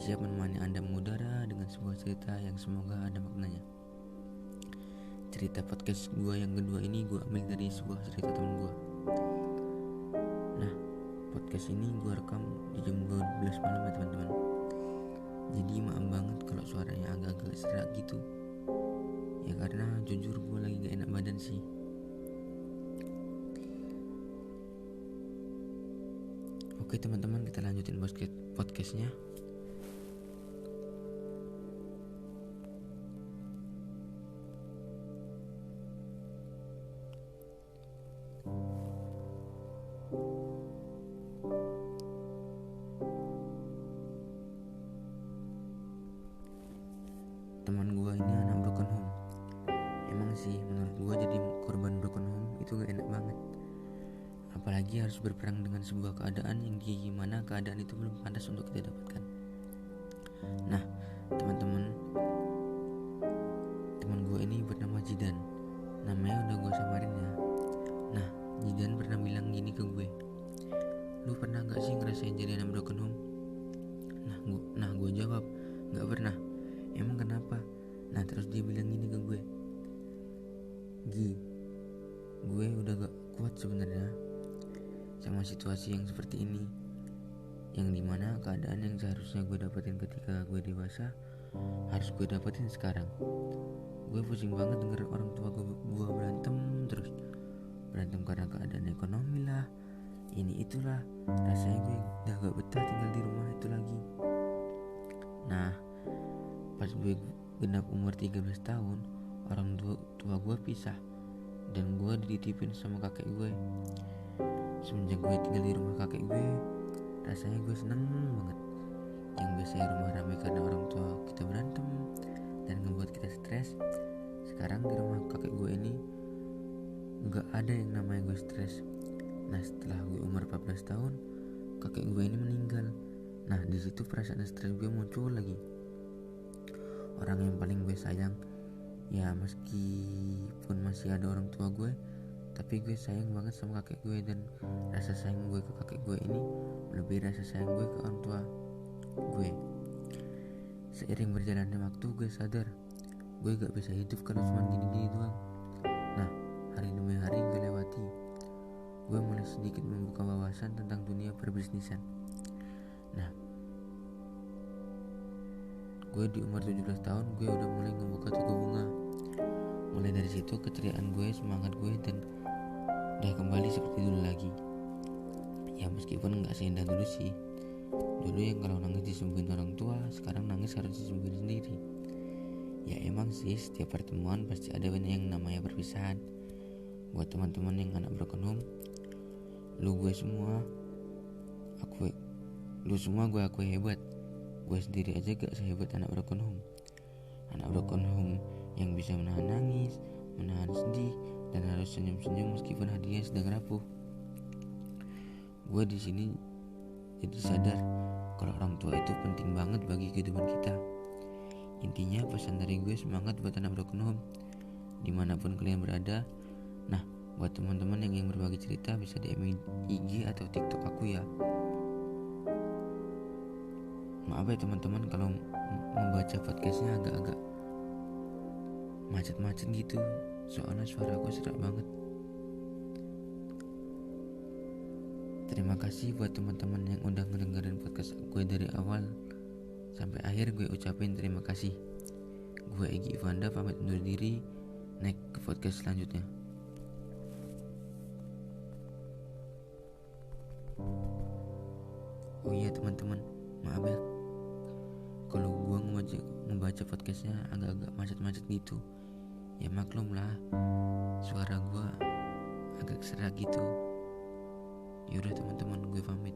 siap menemani Anda mengudara dengan sebuah cerita yang semoga ada maknanya. Cerita podcast gue yang kedua ini gue ambil dari sebuah cerita temen gue. Nah, podcast ini gue rekam di jam 12 malam ya teman-teman. Jadi maaf banget kalau suaranya agak-agak serak gitu. Ya karena jujur gue lagi gak enak badan sih. Oke teman-teman, kita lanjutin podcastnya. Teman gue ini anak broken home. Emang sih menurut gue jadi korban broken home itu gak enak banget. Apalagi harus berperang dengan sebuah keadaan yang gimana keadaan itu belum pantas untuk kita dapatkan. Nah teman-teman, teman gue ini bernama Jidan. Namanya udah gue samarin ya. Nah Jidan pernah bilang gini ke gue, lu pernah gak sih ngerasain jadi anak broken home? Nah gue jawab, gak pernah. Emang kenapa? Nah terus dia bilang gini ke gue, gue udah gak kuat sebenarnya sama situasi yang seperti ini, yang dimana keadaan yang seharusnya gue dapetin ketika gue dewasa harus gue dapetin sekarang. Gue pusing banget denger orang tua gue berantem karena keadaan ekonomi lah, ini itulah. Rasanya gue udah gak betah tinggal di rumah itu lagi. Nah pas gue genap umur 13 tahun, orang tua gue pisah dan gue dititipin sama kakek gue. Semenjak gue tinggal di rumah kakek gue, rasanya gue seneng banget. Yang biasanya rumah ramai karena orang tua kita berantem dan ngebuat kita stres, sekarang di rumah kakek gue ini gak ada yang namanya gue stres. Nah setelah gue umur 14 tahun, kakek gue ini meninggal. Nah di situ perasaan stres gue muncul lagi. Orang yang paling gue sayang, ya meskipun masih ada orang tua gue, tapi gue sayang banget sama kakek gue. Dan rasa sayang gue ke kakek gue ini melebihi rasa sayang gue ke orang tua gue. Seiring berjalannya waktu, gue sadar gue gak bisa hidup kalau cuma gini-gini doang. Nah hari demi hari gue lewati, gue mulai sedikit membuka wawasan tentang dunia perbisnisan. Nah gue di umur 17 tahun gue udah mulai ngebuka toko bunga. Mulai dari situ keceriaan gue, semangat gue dan udah kembali seperti dulu lagi. Ya meskipun gak seindah dulu sih. Dulu yang kalau nangis disembuhin orang tua, sekarang nangis harus disembuhin sendiri. Ya emang sih setiap pertemuan pasti ada yang namanya perpisahan. Buat teman-teman yang anak broken home, lu semua gue akui hebat. Gue sendiri aja gak sehebat anak broken home. Anak broken home yang bisa menahan nangis, menahan sedih, dan harus senyum-senyum meskipun hatinya sedang rapuh. Gue di sini jadi sadar kalau orang tua itu penting banget bagi kehidupan kita. Intinya pesan dari gue, semangat buat anak broken home dimanapun kalian berada. Nah buat teman-teman yang ingin berbagi cerita bisa DM IG atau TikTok aku ya. Maaf ya teman-teman kalau membaca podcastnya agak-agak macet-macet gitu, soalnya suara aku serak banget. Terima kasih buat teman-teman yang udah ngedengerin podcast gue dari awal sampai akhir. Gue ucapin terima kasih. Gue Egy Ivanda pamit undur diri. Next ke podcast selanjutnya. Oh iya teman-teman, maaf ya kalau gue ngebaca podcastnya agak-agak macet-macet gitu. Ya maklum lah, suara gue agak serak gitu. Yaudah teman-teman, gue pamit.